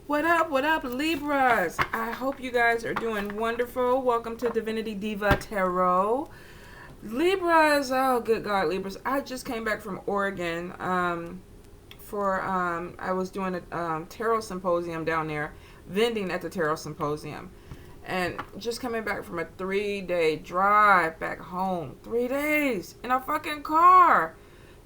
What up, Libras? I hope you guys are doing wonderful. Welcome to Divinity Diva Tarot. Libras, oh, good God, Libras. I just came back from Oregon I was doing a tarot symposium down there, vending at the tarot symposium. And just coming back from a 3-day drive back home. 3 days in a fucking car.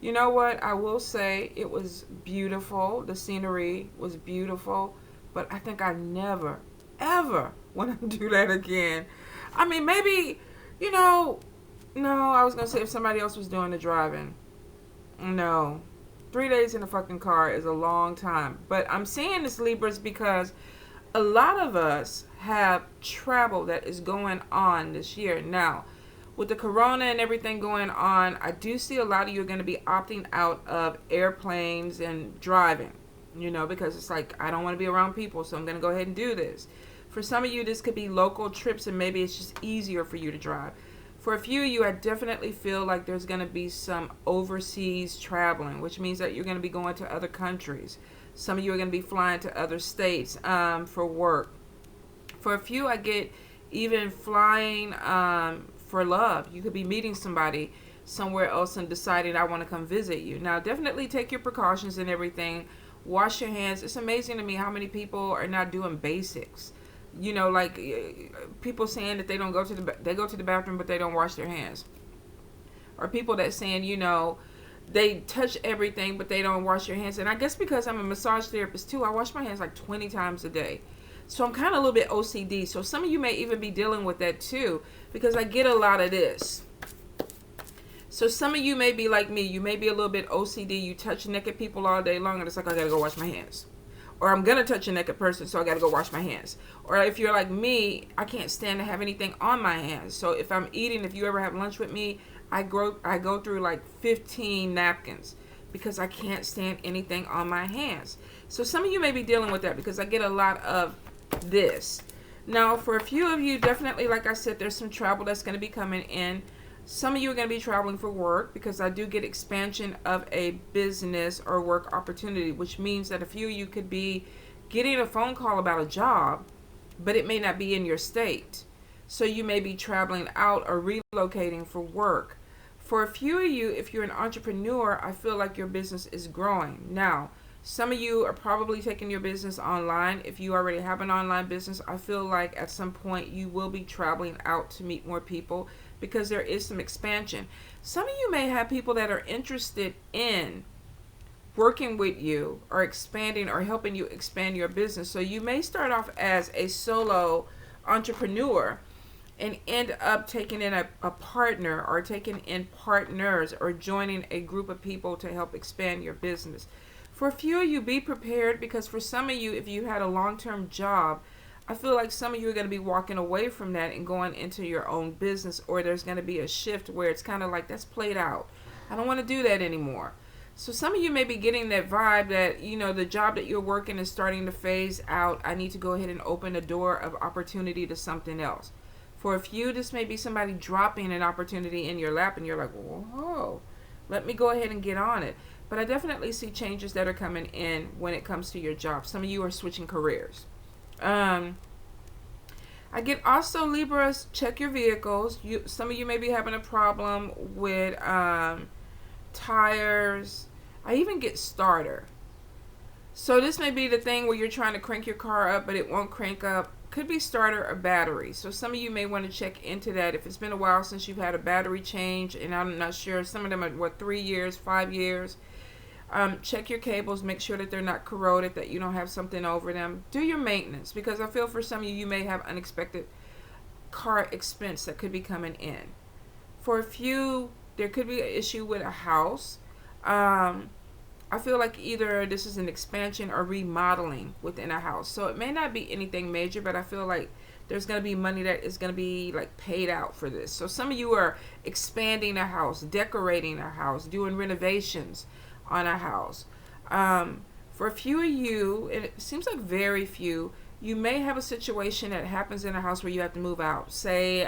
You know what? I will say it was beautiful. The scenery was beautiful. But I think I never, ever want to do that again. I mean, maybe, no, I was going to say if somebody else was doing the driving. No. 3 days in a fucking car is a long time. But I'm saying this, Libras, because a lot of us have travel that is going on this year. Now, with the corona and everything going on, I do see a lot of you are going to be opting out of airplanes and driving. Because it's like, I don't want to be around people, so I'm going to go ahead and do this. For some of you, this could be local trips, and maybe it's just easier for you to drive. For a few of you, I definitely feel like there's going to be some overseas traveling, which means that you're going to be going to other countries. Some of you are going to be flying to other states for work. For a few, I get even flying for love. You could be meeting somebody somewhere else and deciding, I want to come visit you. Now, definitely take your precautions and everything. Wash your hands. It's amazing to me how many people are not doing basics. Like people saying that they go to the bathroom, but they don't wash their hands. Or people that saying, they touch everything, but they don't wash their hands. And I guess because I'm a massage therapist too, I wash my hands like 20 times a day. So I'm kind of a little bit OCD. So some of you may even be dealing with that too, because I get a lot of this. So some of you may be like me. You may be a little bit OCD. You touch naked people all day long, and it's like, I got to go wash my hands. Or I'm going to touch a naked person, so I got to go wash my hands. Or if you're like me, I can't stand to have anything on my hands. So if I'm eating, if you ever have lunch with me, I go through like 15 napkins because I can't stand anything on my hands. So some of you may be dealing with that because I get a lot of this. Now, for a few of you, definitely, like I said, there's some travel that's going to be coming in. Some of you are going to be traveling for work because I do get expansion of a business or work opportunity, which means that a few of you could be getting a phone call about a job, but it may not be in your state. So you may be traveling out or relocating for work. For a few of you, if you're an entrepreneur, I feel like your business is growing. Now, some of you are probably taking your business online. If you already have an online business, I feel like at some point you will be traveling out to meet more people because there is some expansion. Some of you may have people that are interested in working with you or expanding or helping you expand your business. So you may start off as a solo entrepreneur and end up taking in a partner or taking in partners or joining a group of people to help expand your business. For a few of you, be prepared because for some of you, if you had a long-term job, I feel like some of you are going to be walking away from that and going into your own business, or there's going to be a shift where it's kind of like, that's played out. I don't want to do that anymore. So some of you may be getting that vibe that, the job that you're working is starting to phase out. I need to go ahead and open a door of opportunity to something else. For a few, this may be somebody dropping an opportunity in your lap and you're like, whoa, let me go ahead and get on it. But I definitely see changes that are coming in when it comes to your job. Some of you are switching careers. I get also, Libras, check your vehicles. Some of you may be having a problem with tires. I even get starter. So this may be the thing where you're trying to crank your car up, but it won't crank up. Could be starter or battery. So some of you may want to check into that. If it's been a while since you've had a battery change, and I'm not sure, some of them are 3 years, 5 years. Check your cables, make sure that they're not corroded, that you don't have something over them. Do your maintenance, because I feel for some of you, you may have unexpected car expense that could be coming in. For a few, there could be an issue with a house. I feel like either this is an expansion or remodeling within a house. So it may not be anything major, but I feel like there's going to be money that is going to be like paid out for this. So some of you are expanding a house, decorating a house, doing renovations on a house. For a few of you, and it seems like very few, you may have a situation that happens in a house where you have to move out. Say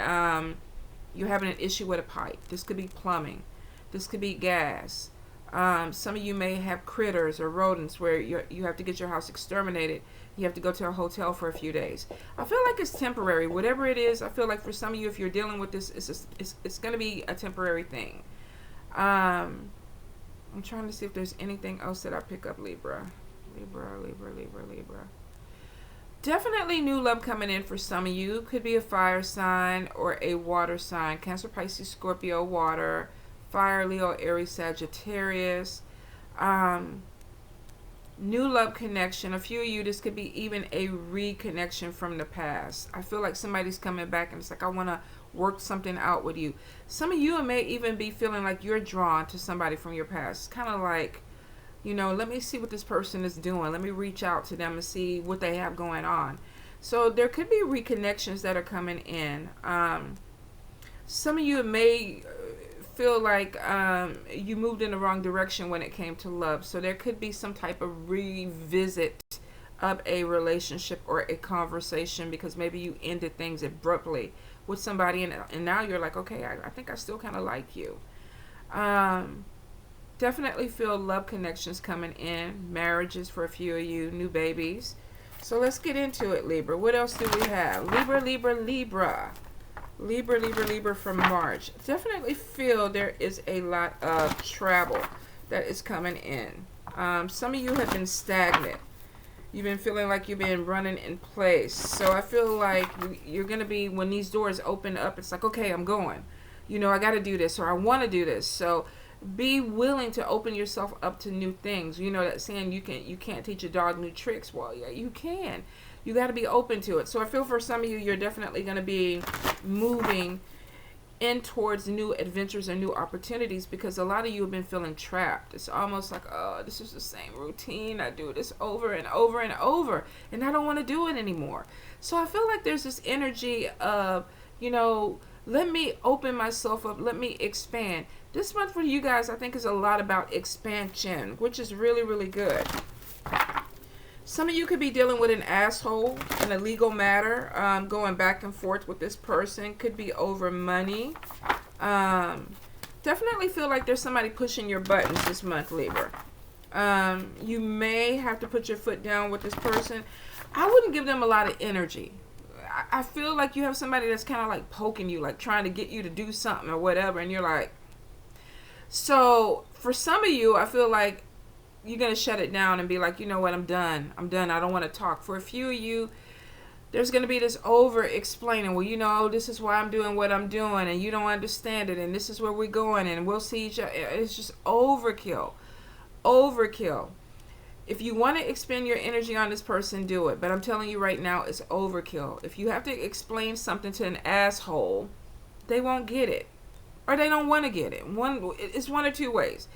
you're having an issue with a pipe. This could be plumbing. This could be gas. Some of you may have critters or rodents where you have to get your house exterminated. You have to go to a hotel for a few days. I feel like it's temporary. Whatever it is, I feel like for some of you, if you're dealing with this, it's going to be a temporary thing. I'm trying to see if there's anything else that I pick up, Libra. Libra. Definitely new love coming in for some of you. Could be a fire sign or a water sign. Cancer, Pisces, Scorpio, water. Fire, Leo, Aries, Sagittarius. New love connection. A few of you, this could be even a reconnection from the past. I feel like somebody's coming back and it's like, I want to work something out with you. Some of you may even be feeling like you're drawn to somebody from your past. Kind of like, you know, let me see what this person is doing. Let me reach out to them and see what they have going on. So there could be reconnections that are coming in. Some of you may feel like you moved in the wrong direction when it came to love. So there could be some type of revisit of a relationship or a conversation because maybe you ended things abruptly with somebody and now you're like, okay, I think I still kind of like you. Definitely feel love connections coming in. Marriages for a few of you. New babies. So let's get into it, Libra. What else do we have? Libra from March. Definitely feel there is a lot of travel that is coming in. Some of you have been stagnant. You've been feeling like you've been running in place. So I feel like you're going to be, when these doors open up, it's like, okay, I'm going. You know, I got to do this or I want to do this. So be willing to open yourself up to new things. You know that saying, you can't teach a dog new tricks. Well, yeah, you can. You got to be open to it. So I feel for some of you, you're definitely going to be moving in towards new adventures and new opportunities because a lot of you have been feeling trapped. It's almost like, oh, this is the same routine. I do this over and over and over, and I don't want to do it anymore. So I feel like there's this energy of, you know, let me open myself up. Let me expand. This month for you guys, I think, is a lot about expansion, which is really, really good. Some of you could be dealing with an asshole in a legal matter, going back and forth with this person. Could be over money. Definitely feel like there's somebody pushing your buttons this month, Libra. You may have to put your foot down with this person. I wouldn't give them a lot of energy. I feel like you have somebody that's kind of like poking you, like trying to get you to do something or whatever, and you're like... So for some of you, I feel like you're going to shut it down and be like, you know what, I'm done. I don't want to talk. For a few of you, there's going to be this over explaining, well, you know, this is why I'm doing what I'm doing and you don't understand it and this is where we're going and we'll see each other. It's just overkill. If you want to expend your energy on this person, do it. But I'm telling you right now, it's overkill. If you have to explain something to an asshole, they won't get it. Or they don't want to get it. It's one or two ways.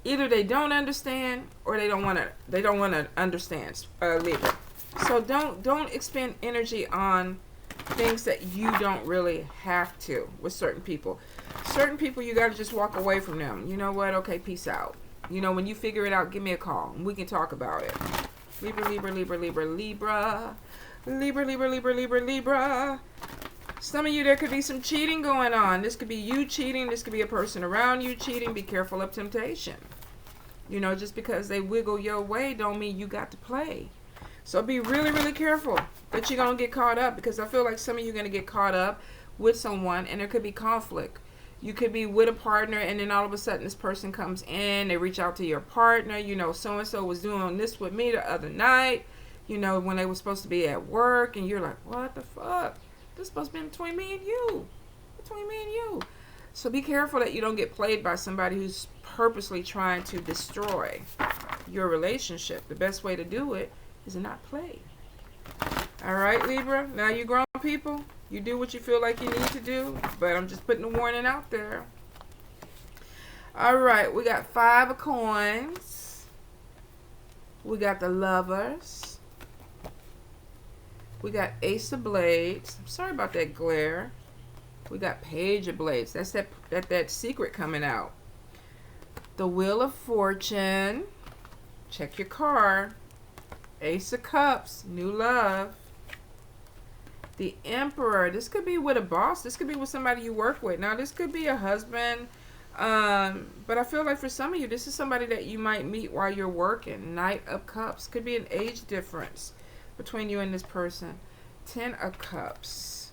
Either they don't understand or they don't want to understand, Libra. So don't expend energy on things that you don't really have to with certain people. Certain people, you got to just walk away from them. You know what? Okay, peace out. You know, when you figure it out, give me a call and we can talk about it. Libra. Some of you, there could be some cheating going on. This could be you cheating. This could be a person around you cheating. Be careful of temptation. You know, just because they wiggle your way don't mean you got to play. So be really, really careful that you're going to get caught up, because I feel like some of you are going to get caught up with someone and there could be conflict. You could be with a partner and then all of a sudden this person comes in. They reach out to your partner. You know, so-and-so was doing this with me the other night, you know, when they were supposed to be at work. And you're like, what the fuck? This is supposed to be between me and you. So be careful that you don't get played by somebody who's purposely trying to destroy your relationship. The best way to do it is to not play. All right, Libra. Now you grown people. You do what you feel like you need to do. But I'm just putting a warning out there. All right. We got 5 of coins. We got the Lovers. We got Ace of Blades. I'm sorry about that glare. We got Page of Blades. That's that secret coming out. The Wheel of Fortune. Check your card. Ace of Cups. New love. The Emperor. This could be with a boss. This could be with somebody you work with. Now, this could be a husband, But I feel like for some of you, this is somebody that you might meet while you're working. Knight of Cups. Could be an age difference between you and this person. 10 of Cups.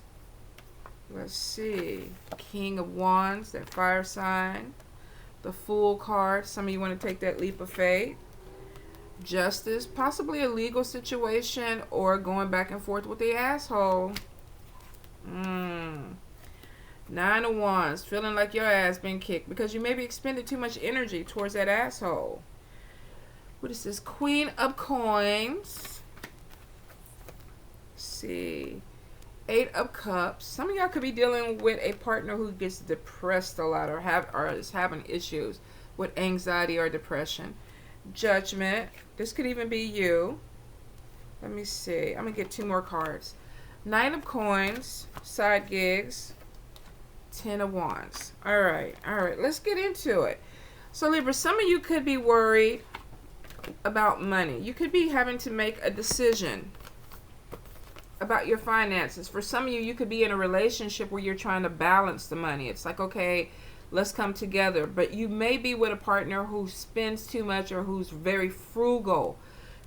Let's see. King of Wands, that fire sign. The Fool card. Some of you want to take that leap of faith. Justice. Possibly a legal situation or going back and forth with the asshole. 9 of Wands. Feeling like your ass been kicked because you maybe expended too much energy towards that asshole. What is this? Queen of Coins. Let's see. 8 of Cups. Some of y'all could be dealing with a partner who gets depressed a lot or is having issues with anxiety or depression. Judgment. This could even be you. Let me see. I'm going to get 2 more cards. 9 of Coins. Side gigs. 10 of Wands. All right. Let's get into it. So Libra, some of you could be worried about money. You could be having to make a decision about your finances. For some of you, you could be in a relationship where you're trying to balance the money. It's like, okay, let's come together. But you may be with a partner who spends too much or who's very frugal.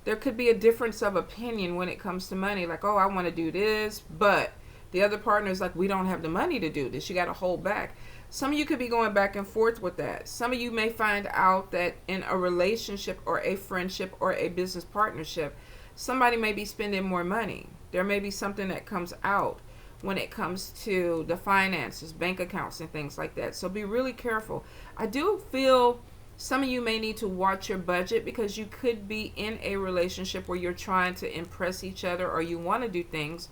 There could be a difference of opinion when it comes to money. Like, oh, I want to do this, but the other partner is like, we don't have the money to do this. You got to hold back. Some of you could be going back and forth with that. Some of you may find out that in a relationship or a friendship or a business partnership, somebody may be spending more money. There may be something that comes out when it comes to the finances, bank accounts and things like that. So be really careful. I do feel some of you may need to watch your budget because you could be in a relationship where you're trying to impress each other or you want to do things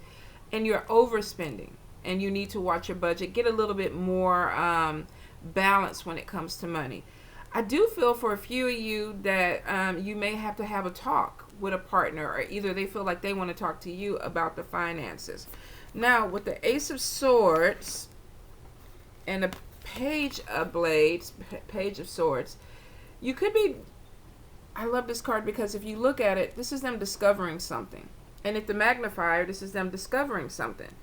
and you're overspending and you need to watch your budget. Get a little bit more balance when it comes to money. I do feel for a few of you that you may have to have a talk with a partner or either they feel like they want to talk to you about the finances. Now with the Ace of Swords and the Page of Blades, Page of Swords, you could be, I love this card because if you look at it, this is them discovering something. And if the magnifier, this is them discovering something.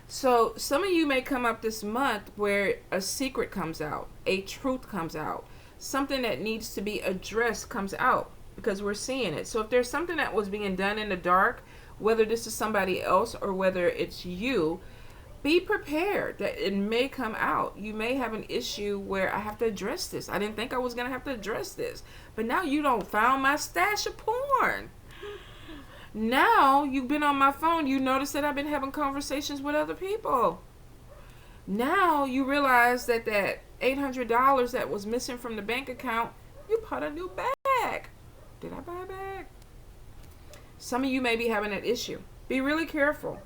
So some of you may come up this month where a secret comes out, a truth comes out, something that needs to be addressed comes out because we're seeing it. So if there's something that was being done in the dark, whether this is somebody else or whether it's you, be prepared that it may come out. You may have an issue where I have to address this. I didn't think I was going to have to address this. But now you don't found my stash of porn. Now you've been on my phone. You notice that I've been having conversations with other people. Now you realize that that $800 that was missing from the bank account, you bought a new bag. Did I buy a bag? Some of you may be having that issue. Be really careful.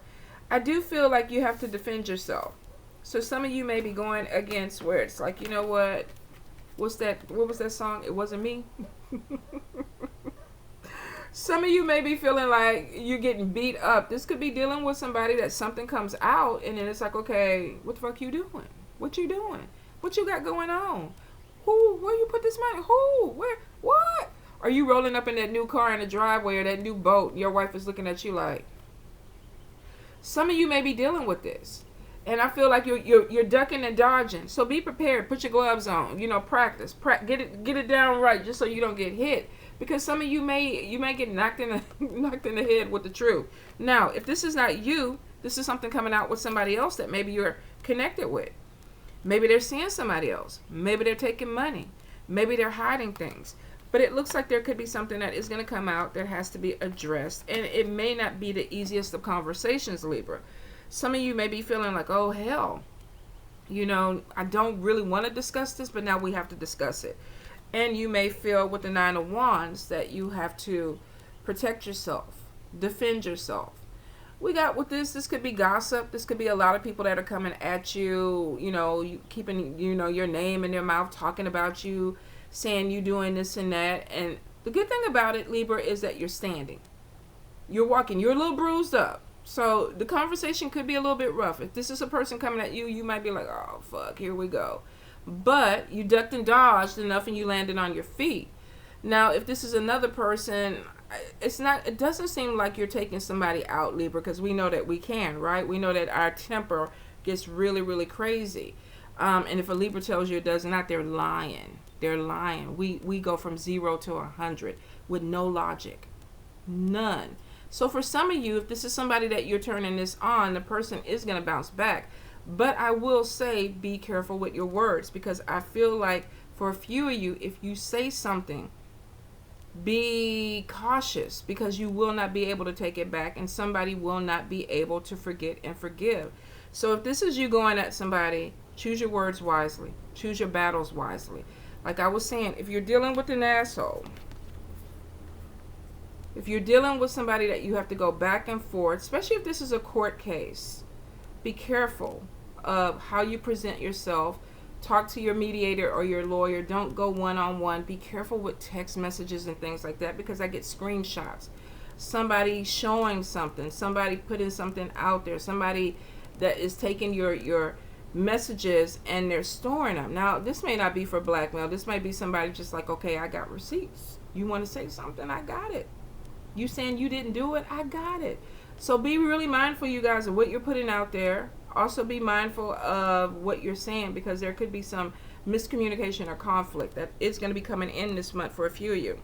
I do feel like you have to defend yourself. So some of you may be going against where it's like, you know what? What was that song? It Wasn't Me. Some of you may be feeling like you're getting beat up. This could be dealing with somebody that something comes out and then it's like, okay, what the fuck you doing? What you doing? What you got going on? Who? Where you put this money? Who? Where? What? Are you rolling up in that new car in the driveway or that new boat? Your wife is looking at you like. Some of you may be dealing with this. And I feel like you're ducking and dodging. So be prepared. Put your gloves on. You know, practice. Get it down right just so you don't get hit. Because some of you may get knocked in the head with the truth. Now, if this is not you, this is something coming out with somebody else that maybe you're connected with. Maybe they're seeing somebody else. Maybe they're taking money. Maybe they're hiding things. But it looks like there could be something that is going to come out that has to be addressed. And it may not be the easiest of conversations, Libra. Some of you may be feeling like, oh, hell. You know, I don't really want to discuss this, but now we have to discuss it. And you may feel with the 9 of Wands that you have to protect yourself, defend yourself. We got with this could be gossip. This could be a lot of people that are coming at you, you know, you keeping, you know, your name in their mouth, talking about you, saying you doing this and that. And the good thing about it, Libra, is that you're standing. You're walking. You're a little bruised up. So the conversation could be a little bit rough. If this is a person coming at you, you might be like, oh, fuck, here we go. But you ducked and dodged enough and you landed on your feet. Now, if this is another person, it doesn't seem like you're taking somebody out, Libra, because we know that we can, right? We know that our temper gets really, really crazy. And if a Libra tells you it does not, they're lying. They're lying. We go from 0 to 100 with no logic. None. So for some of you, if this is somebody that you're turning this on, the person is going to bounce back. But I will say, be careful with your words, because I feel like for a few of you, if you say something, be cautious, because you will not be able to take it back, and somebody will not be able to forget and forgive. So if this is you going at somebody, choose your words wisely. Choose your battles wisely. Like I was saying, if you're dealing with an asshole, if you're dealing with somebody that you have to go back and forth, especially if this is a court case, be careful of how you present yourself. Talk to your mediator or your lawyer. Don't go one-on-one. Be careful with text messages and things like that, because I get screenshots. Somebody showing something, somebody putting something out there, somebody that is taking your messages and they're storing them. Now, this may not be for blackmail. This might be somebody just like, okay, I got receipts. You want to say something? I got it. You saying you didn't do it? I got it. So be really mindful, you guys, of what you're putting out there. Also be mindful of what you're saying, because there could be some miscommunication or conflict that is going to be coming in this month for a few of you.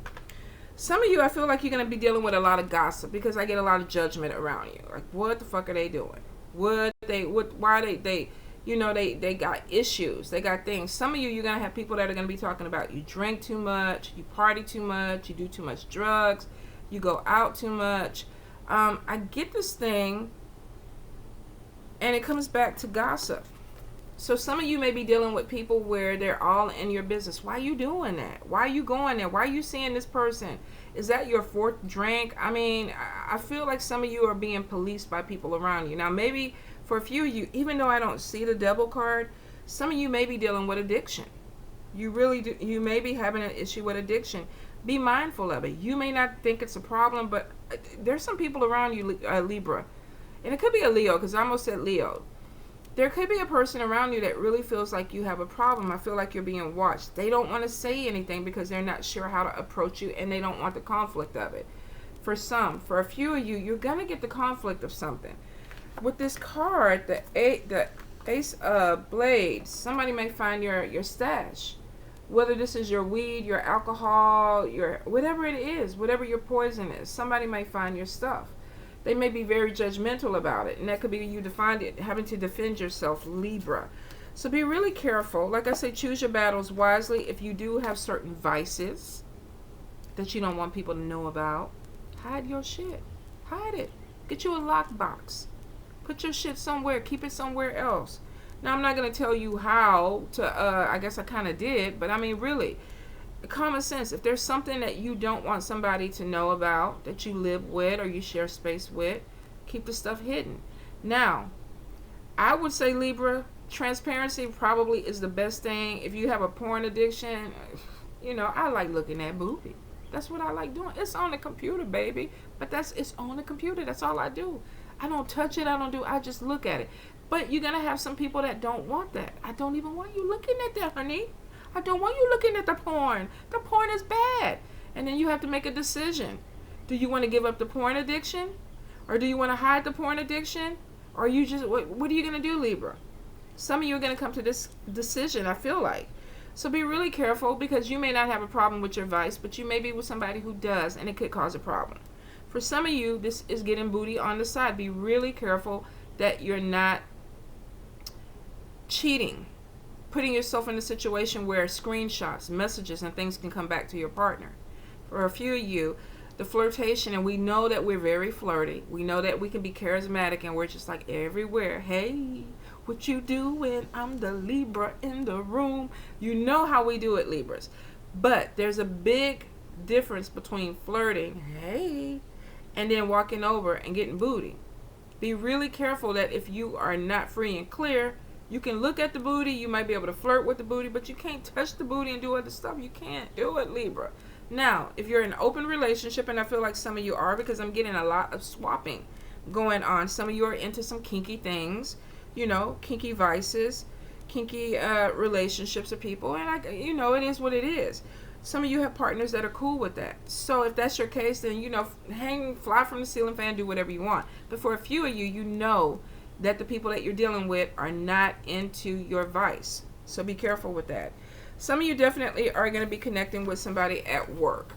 Some of you, I feel like you're going to be dealing with a lot of gossip, because I get a lot of judgment around you. Like, what the fuck are they doing? Why they you know, they got issues. They got things. Some of you, you're going to have people that are going to be talking about you drink too much, you party too much, you do too much drugs, you go out too much. I get this thing, and it comes back to gossip. So some of you may be dealing with people where they're all in your business. Why are you doing that? Why are you going there? Why are you seeing this person? Is that your fourth drink? I mean, I feel like some of you are being policed by people around you. Now, maybe for a few of you, even though I don't see the devil card, some of you may be dealing with addiction. You really do. You may be having an issue with addiction. Be mindful of it. You may not think it's a problem, but there's some people around you, Libra. And it could be a Leo, because I almost said Leo. There could be a person around you that really feels like you have a problem. I feel like you're being watched. They don't want to say anything because they're not sure how to approach you, and they don't want the conflict of it. For a few of you, you're going to get the conflict of something. With this card, the Ace of Blades, somebody may find your stash. Whether this is your weed, your alcohol, your whatever it is, whatever your poison is, somebody may find your stuff. They may be very judgmental about it, and that could be you having to defend yourself, Libra. So be really careful. Like I say, choose your battles wisely. If you do have certain vices that you don't want people to know about, hide your shit. Hide it. Get you a lockbox. Put your shit somewhere. Keep it somewhere else. Now, I'm not going to tell you how to, I guess I kind of did, but I mean, really, common sense. If there's something that you don't want somebody to know about, that you live with or you share space with, keep the stuff hidden. Now, I would say, Libra, transparency probably is the best thing. If you have a porn addiction, you know, I like looking at booty. That's what I like doing. It's on the computer, baby. But it's on the computer. That's all I do. I don't touch it. I just look at it. But you're going to have some people that don't want that. I don't even want you looking at that, honey. I don't want you looking at the porn. The porn is bad. And then you have to make a decision. Do you want to give up the porn addiction? Or do you want to hide the porn addiction? Or you just, what are you going to do, Libra? Some of you are going to come to this decision, I feel like. So be really careful, because you may not have a problem with your vice, but you may be with somebody who does, and it could cause a problem. For some of you, this is getting booty on the side. Be really careful that you're not cheating, putting yourself in a situation where screenshots, messages, and things can come back to your partner. For a few of you, the flirtation, and we know that we're very flirty. We know that we can be charismatic, and we're just like everywhere. Hey, what you doing? I'm the Libra in the room. You know how we do it, Libras. But there's a big difference between flirting, hey, and then walking over and getting booty. Be really careful that if you are not free and clear, you can look at the booty, you might be able to flirt with the booty, but you can't touch the booty and do other stuff. You can't do it, Libra. Now, if you're in an open relationship, and I feel like some of you are, because I'm getting a lot of swapping going on. Some of you are into some kinky things, you know, kinky vices, kinky relationships with people, and it is what it is. Some of you have partners that are cool with that. So if that's your case, then, fly from the ceiling fan, do whatever you want. But for a few of you, that the people that you're dealing with are not into your vice. So be careful with that. Some of you definitely are going to be connecting with somebody at work.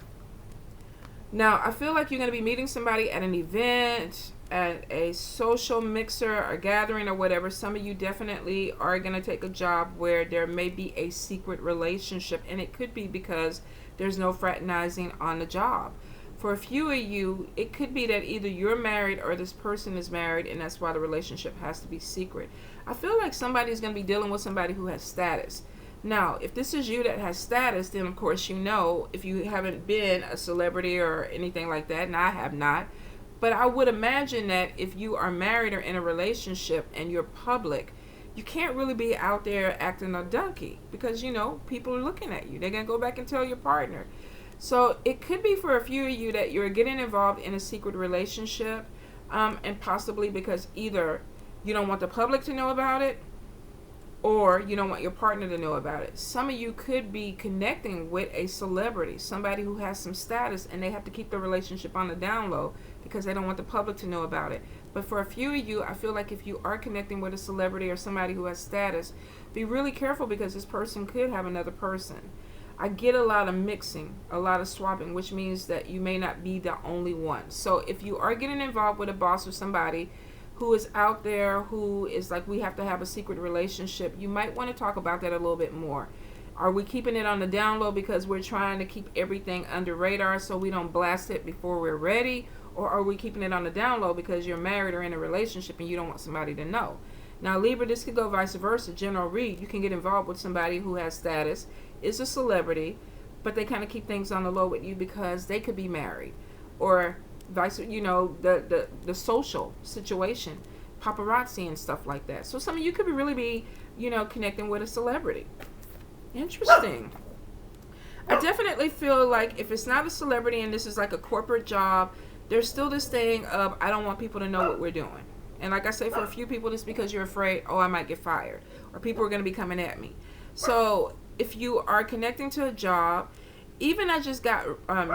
Now, I feel like you're going to be meeting somebody at an event, at a social mixer or gathering or whatever. Some of you definitely are going to take a job where there may be a secret relationship, and it could be because there's no fraternizing on the job. For a few of you, it could be that either you're married or this person is married, and that's why the relationship has to be secret. I feel like somebody's going to be dealing with somebody who has status. Now, if this is you that has status, then of course you know, if you haven't been a celebrity or anything like that, and I have not, but I would imagine that if you are married or in a relationship and you're public, you can't really be out there acting a donkey because, you know, people are looking at you. They're going to go back and tell your partner. So it could be for a few of you that you're getting involved in a secret relationship, and possibly because either you don't want the public to know about it, or you don't want your partner to know about it. Some of you could be connecting with a celebrity, somebody who has some status, and they have to keep the relationship on the down low because they don't want the public to know about it. But for a few of you, I feel like if you are connecting with a celebrity or somebody who has status, be really careful because this person could have another person. I get a lot of mixing, a lot of swapping, which means that you may not be the only one. So if you are getting involved with a boss or somebody who is out there, who is like, we have to have a secret relationship, you might want to talk about that a little bit more. Are we keeping it on the down low because we're trying to keep everything under radar so we don't blast it before we're ready? Or are we keeping it on the down low because you're married or in a relationship and you don't want somebody to know? Now, Libra, this could go vice versa. General read, you can get involved with somebody who has status, is a celebrity, but they kind of keep things on the low with you because they could be married. Or vice, you know, the social situation, paparazzi and stuff like that. So some of you could really be, you know, connecting with a celebrity. Interesting. I definitely feel like if it's not a celebrity and this is like a corporate job, there's still this thing of, I don't want people to know what we're doing. And like I say, for a few people, it's because you're afraid, oh, I might get fired, or people are going to be coming at me. So if you are connecting to a job, even I just got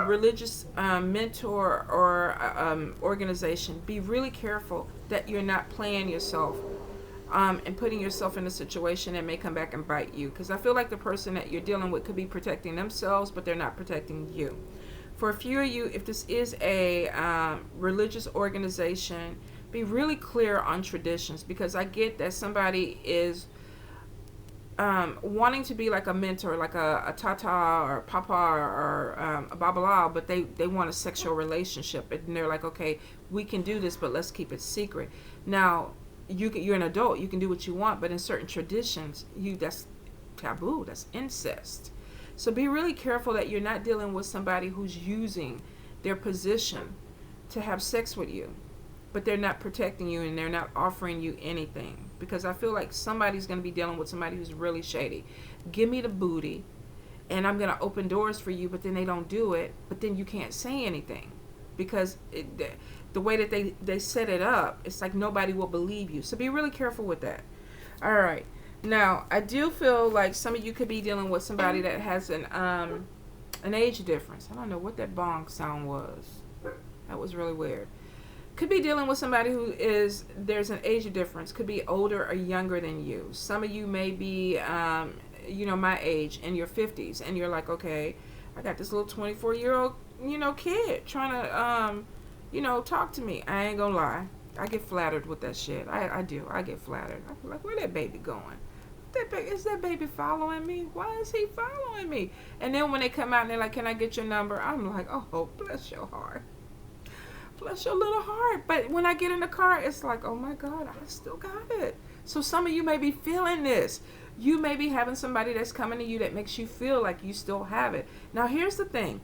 religious mentor or organization, be really careful that you're not playing yourself and putting yourself in a situation that may come back and bite you. Because I feel like the person that you're dealing with could be protecting themselves, but they're not protecting you. For a few of you, if this is a religious organization, be really clear on traditions, because I get that somebody is wanting to be like a mentor, like a tata or papa or a babala, but they want a sexual relationship, and they're like, okay, we can do this, but let's keep it secret. Now, you're an adult, you can do what you want, but in certain traditions, that's taboo, that's incest. So be really careful that you're not dealing with somebody who's using their position to have sex with you, but they're not protecting you and they're not offering you anything. Because I feel like somebody's going to be dealing with somebody who's really shady. Give me the booty and I'm going to open doors for you, but then they don't do it, but then you can't say anything. Because the way that they set it up, it's like nobody will believe you. So be really careful with that. All right. Now, I do feel like some of you could be dealing with somebody that has an age difference. I don't know what that bong sound was. That was really weird. Could be dealing with somebody there's an age difference. Could be older or younger than you. Some of you may be, my age, in your 50s. And you're like, okay, I got this little 24-year-old, kid trying to, talk to me. I ain't gonna lie. I get flattered with that shit. I do. I get flattered. I feel like, where that baby going? Is that baby following me? Why is he following me? And then when they come out and they're like, can I get your number? I'm like, oh, bless your heart. Bless your little heart. But when I get in the car, it's like, oh my God, I still got it. So some of you may be feeling this. You may be having somebody that's coming to you that makes you feel like you still have it. Now, here's the thing.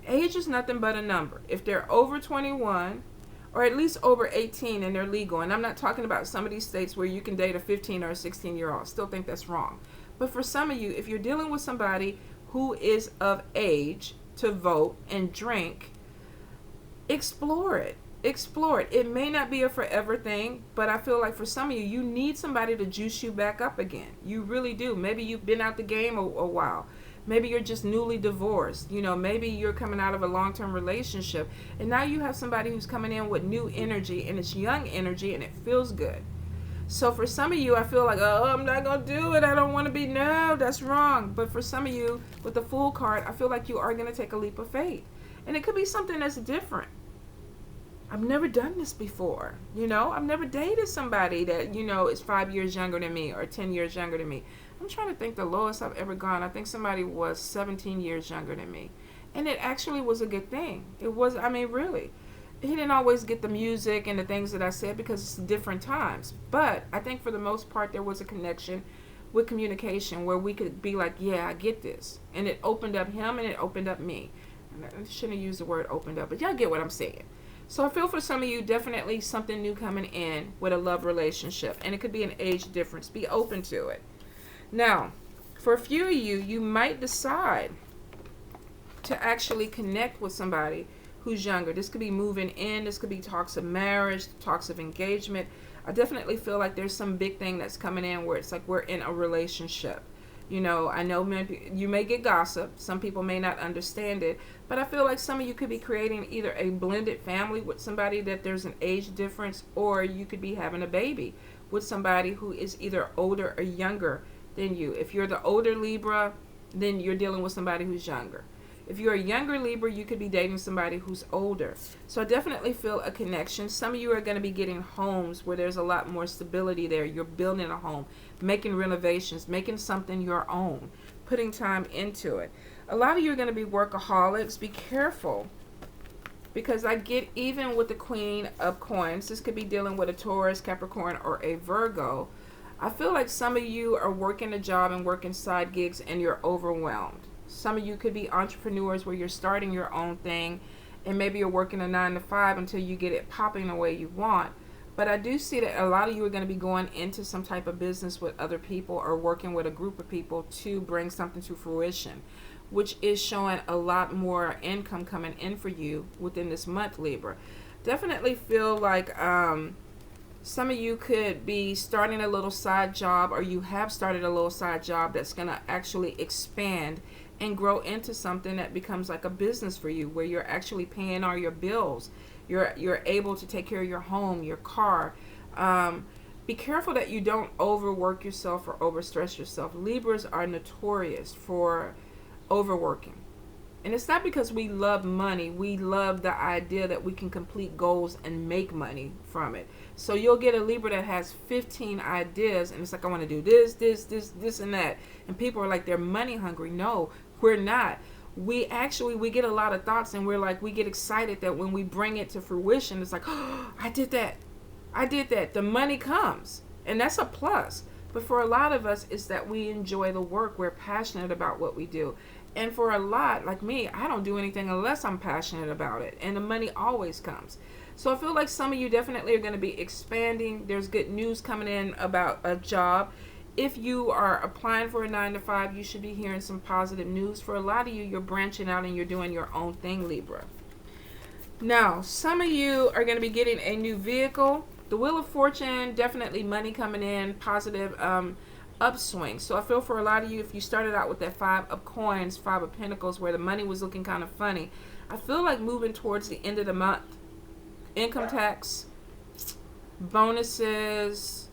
Age is nothing but a number. If they're over 21, or at least over 18 and they're legal, and I'm not talking about some of these states where you can date a 15 or a 16-year-old. Still think that's wrong. But for some of you, if you're dealing with somebody who is of age to vote and drink, explore it. Explore it. It may not be a forever thing, but I feel like for some of you, you need somebody to juice you back up again. You really do. Maybe you've been out the game a while. Maybe you're just newly divorced. Maybe you're coming out of a long-term relationship, and now you have somebody who's coming in with new energy, and it's young energy, and it feels good. So for some of you, I feel like, oh, I'm not going to do it. I don't want to be. No, that's wrong. But for some of you, with the Fool card, I feel like you are going to take a leap of faith. And it could be something that's different. I've never done this before. I've never dated somebody that, is 5 years younger than me or 10 years younger than me. I'm trying to think the lowest I've ever gone. I think somebody was 17 years younger than me. And it actually was a good thing. It was, really. He didn't always get the music and the things that I said because it's different times. But I think for the most part, there was a connection with communication where we could be like, yeah, I get this. And it opened up him and it opened up me. And I shouldn't have used the word opened up, but y'all get what I'm saying. So I feel for some of you, definitely something new coming in with a love relationship. And it could be an age difference. Be open to it. Now, for a few of you, you might decide to actually connect with somebody who's younger. This could be moving in. This could be talks of marriage, talks of engagement. I definitely feel like there's some big thing that's coming in where it's like we're in a relationship. I know you may get gossip. Some people may not understand it. But I feel like some of you could be creating either a blended family with somebody that there's an age difference, or you could be having a baby with somebody who is either older or younger than you. If you're the older Libra, then you're dealing with somebody who's younger. If you're a younger Libra, you could be dating somebody who's older. So I definitely feel a connection. Some of you are going to be getting homes where there's a lot more stability there. You're building a home, making renovations, making something your own, putting time into it. A lot of you are going to be workaholics. Be careful, because I get even with the Queen of Coins. This could be dealing with a Taurus, Capricorn, or a Virgo. I feel like some of you are working a job and working side gigs and you're overwhelmed. Some of you could be entrepreneurs where you're starting your own thing and maybe you're working a 9 to 5 until you get it popping the way you want. But I do see that a lot of you are going to be going into some type of business with other people or working with a group of people to bring something to fruition, which is showing a lot more income coming in for you within this month, Libra. Definitely feel like some of you could be starting a little side job, or you have started a little side job that's going to actually expand and grow into something that becomes like a business for you, where you're actually paying all your bills. You're able to take care of your home, your car. Be careful that you don't overwork yourself or overstress yourself. Libras are notorious for overworking. And it's not because we love money. We love the idea that we can complete goals and make money from it. So you'll get a Libra that has 15 ideas and it's like, I want to do this, and that. And people are like, they're money hungry. No, we're not. We get a lot of thoughts and we get excited that when we bring it to fruition, it's like, oh, I did that. The money comes. And that's a plus. But for a lot of us, it's that we enjoy the work. We're passionate about what we do. And for a lot, like me, I don't do anything unless I'm passionate about it. And the money always comes. So I feel like some of you definitely are going to be expanding. There's good news coming in about a job. If you are applying for a 9 to 5, you should be hearing some positive news. For a lot of you, you're branching out and you're doing your own thing, Libra. Now, some of you are going to be getting a new vehicle. The Wheel of Fortune, definitely money coming in, positive upswing. So I feel for a lot of you, if you started out with that 5 of Coins, 5 of Pentacles, where the money was looking kind of funny, I feel like moving towards the end of the month, income tax, bonuses,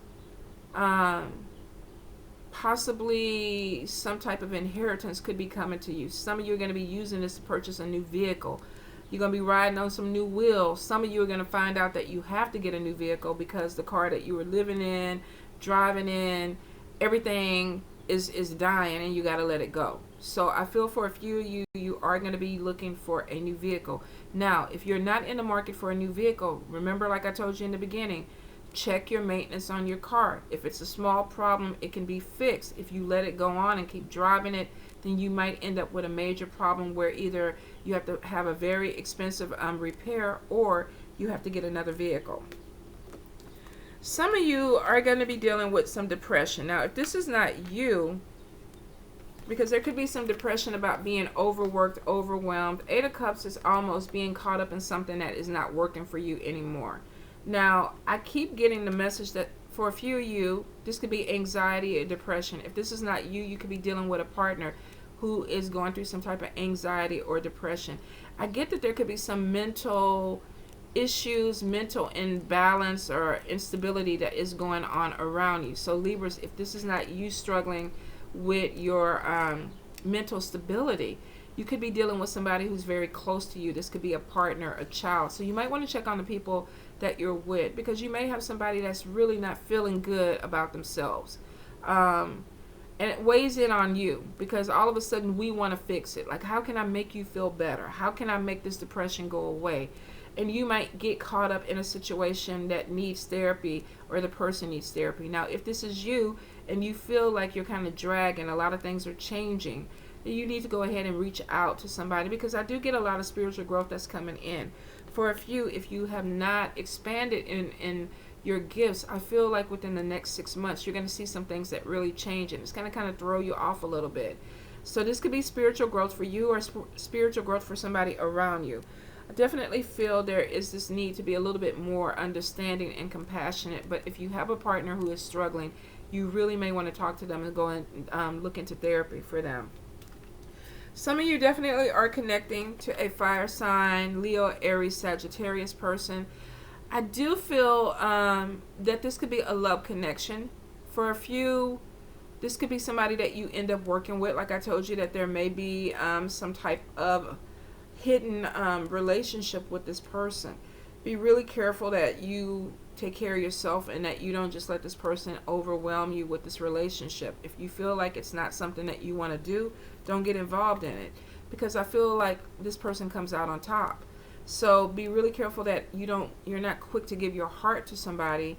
possibly some type of inheritance could be coming to you. Some of you are going to be using this to purchase a new vehicle. You're going to be riding on some new wheels. Some of you are going to find out that you have to get a new vehicle because the car that you were living in, driving in, everything is dying and you got to let it go. So I feel for a few of you are going to be looking for a new vehicle. Now, if you're not in the market for a new vehicle, remember, like I told you in the beginning, check your maintenance on your car. If it's a small problem, it can be fixed. If you let it go on and keep driving it, then you might end up with a major problem where either you have to have a very expensive repair or you have to get another vehicle. Some of you are going to be dealing with some depression. Now, if this is not you, because there could be some depression about being overworked, overwhelmed. 8 of Cups is almost being caught up in something that is not working for you anymore. Now, I keep getting the message that for a few of you, this could be anxiety or depression. If this is not you, you could be dealing with a partner who is going through some type of anxiety or depression. I get that there could be some mental issues, mental imbalance, or instability that is going on around you. So Libras, if this is not you struggling with your mental stability, you could be dealing with somebody who's very close to you. This could be a partner, a child. So you might want to check on the people that you're with, because you may have somebody that's really not feeling good about themselves. And it weighs in on you, because all of a sudden we want to fix it. Like, how can I make you feel better? How can I make this depression go away? And you might get caught up in a situation that needs therapy, or the person needs therapy. Now, if this is you and you feel like you're kind of dragging, a lot of things are changing, then you need to go ahead and reach out to somebody, because I do get a lot of spiritual growth that's coming in. For a few, if you have not expanded in your gifts, I feel like within the next 6 months, you're going to see some things that really change, and it's going to kind of throw you off a little bit. So this could be spiritual growth for you, or spiritual growth for somebody around you. I definitely feel there is this need to be a little bit more understanding and compassionate. But if you have a partner who is struggling, you really may want to talk to them and go and look into therapy for them. Some of you definitely are connecting to a fire sign, Leo, Aries, Sagittarius person. I do feel that this could be a love connection. For a few, this could be somebody that you end up working with. Like I told you, that there may be some type of hidden relationship with this person. Be really careful that you take care of yourself, and that you don't just let this person overwhelm you with this relationship. If you feel like it's not something that you want to do, don't get involved in it, because I feel like this person comes out on top. So be really careful that you're not quick to give your heart to somebody,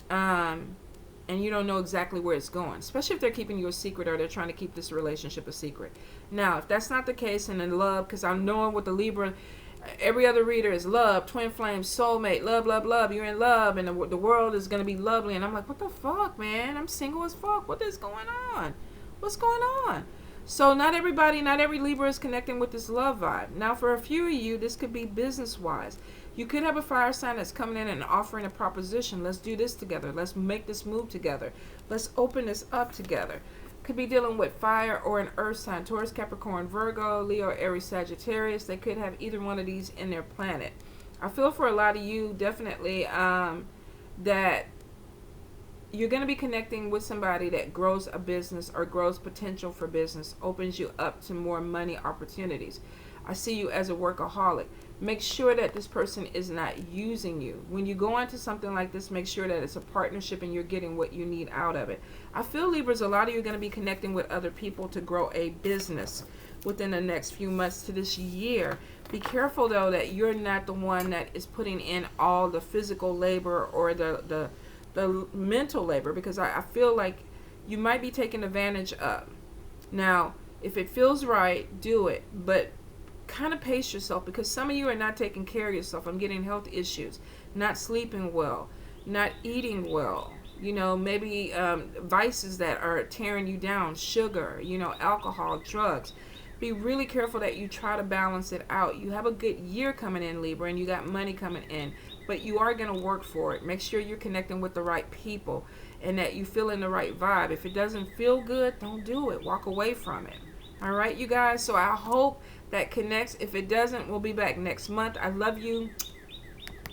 and you don't know exactly where it's going, especially if they're keeping you a secret, or they're trying to keep this relationship a secret. Now, if that's not the case, and in love, because I'm knowing with the Libra, every other reader is love, twin flame, soulmate, love, love, love. You're in love, and the world is going to be lovely. And I'm like, what the fuck, man? I'm single as fuck. What is going on? What's going on? So not every Libra is connecting with this love vibe. Now, for a few of you, this could be business-wise. You could have a fire sign that's coming in and offering a proposition. Let's do this together. Let's make this move together. Let's open this up together. Could be dealing with fire or an earth sign. Taurus, Capricorn, Virgo, Leo, Aries, Sagittarius. They could have either one of these in their planet. I feel for a lot of you, definitely, that you're going to be connecting with somebody that grows a business, or grows potential for business, opens you up to more money opportunities. I see you as a workaholic. Make sure that this person is not using you. When you go into something like this, make sure that it's a partnership and you're getting what you need out of it. I feel, Libras, a lot of you are going to be connecting with other people to grow a business within the next few months to this year. Be careful, though, that you're not the one that is putting in all the physical labor or the mental labor, because I feel like you might be taken advantage of. Now, if it feels right, do it, but kind of pace yourself, because some of you are not taking care of yourself. I'm getting health issues, not sleeping well, not eating well, maybe vices that are tearing you down, sugar, alcohol, drugs. Be really careful that you try to balance it out. You have a good year coming in, Libra, and you got money coming in, but you are going to work for it. Make sure you're connecting with the right people, and that you feel in the right vibe. If it doesn't feel good, don't do it. Walk away from it. All right, you guys? So I hope that connects. If it doesn't, we'll be back next month. I love you.